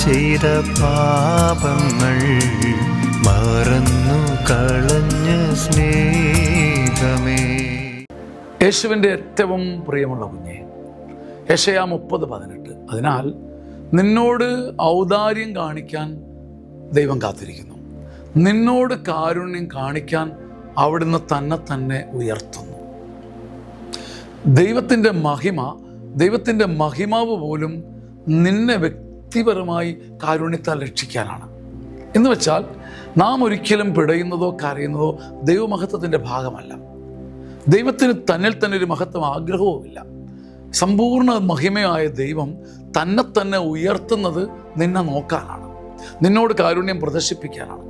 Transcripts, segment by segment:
ചെയ്ത പാപങ്ങൾ മറന്നു കളഞ്ഞ സ്നേഹമേ. യേശുവിൻ്റെ ഏറ്റവും പ്രിയമുള്ള കുഞ്ഞെ, യെശയ്യാ 30:18. അതിനാൽ നിന്നോട് ഔദാര്യം കാണിക്കാൻ ദൈവം കാത്തിരിക്കുന്നു, നിന്നോട് കാരുണ്യം കാണിക്കാൻ അവിടുന്ന് തന്നെ ഉയർത്തുന്നു. ദൈവത്തിൻ്റെ മഹിമാവ് പോലും നിന്നെ വ്യക്തിപരമായി കാരുണ്യത്താൽ രക്ഷിക്കാനാണ്. എന്ന് വെച്ചാൽ നാം ഒരിക്കലും പിടയുന്നതോ കരയുന്നതോ ദൈവമഹത്വത്തിൻ്റെ ഭാഗമല്ല. ദൈവത്തിന് തന്നിൽ തന്നെ ഒരു മഹത്വം ആഗ്രഹവുമില്ല. സമ്പൂർണ്ണ മഹിമയായ ദൈവം തന്നെ ഉയർത്തുന്നത് നിന്നെ നോക്കാനാണ്, നിന്നോട് കാരുണ്യം പ്രദർശിപ്പിക്കാനാണ്.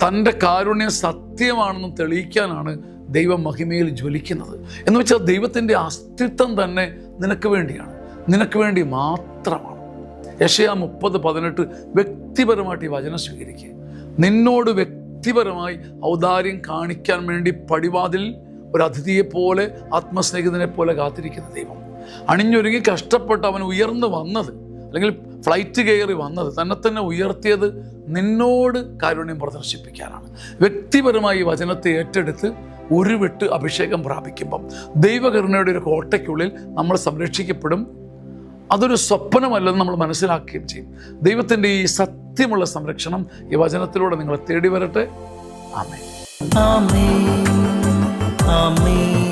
തൻ്റെ കാരുണ്യം സത്യമാണെന്ന് തെളിയിക്കാനാണ് ദൈവം മഹിമയിൽ ജ്വലിക്കുന്നത്. എന്ന് വെച്ചാൽ ദൈവത്തിൻ്റെ അസ്തിത്വം തന്നെ നിനക്ക് വേണ്ടിയാണ്, നിനക്ക് വേണ്ടി മാത്രമാണ്. യെശയ്യാ 30:18 വ്യക്തിപരമായിട്ട് ഈ വചനം സ്വീകരിക്കുക. നിന്നോട് വ്യക്തിപരമായി ഔദാര്യം കാണിക്കാൻ വേണ്ടി പടിവാതിൽ ഒരു അതിഥിയെപ്പോലെ, ആത്മസ്നേഹിതനെ പോലെ കാത്തിരിക്കുന്ന ദൈവം. അണിഞ്ഞൊരുങ്ങി കഷ്ടപ്പെട്ട് അവൻ ഉയർന്നു വന്നത്, അല്ലെങ്കിൽ ഫ്ലൈറ്റ് കയറി വന്നത്, തന്നെ ഉയർത്തിയത് നിന്നോട് കാരുണ്യം പ്രദർശിപ്പിക്കാനാണ്. വ്യക്തിപരമായി ഈ വചനത്തെ ഏറ്റെടുത്ത് ഉരുവിട്ട് അഭിഷേകം പ്രാപിക്കുമ്പം ദൈവകരുണയുടെ ഒരു കോട്ടയ്ക്കുള്ളിൽ നമ്മൾ സംരക്ഷിക്കപ്പെടും. അതൊരു സ്വപ്നമല്ലെന്ന് നമ്മൾ മനസ്സിലാക്കുകയും ചെയ്യും. ദൈവത്തിൻ്റെ ഈ സത്യമുള്ള സംരക്ഷണം ഈ വചനത്തിലൂടെ നിങ്ങളെ തേടി വരട്ടെ. ആമേൻ. ആമേൻ. ആമേൻ.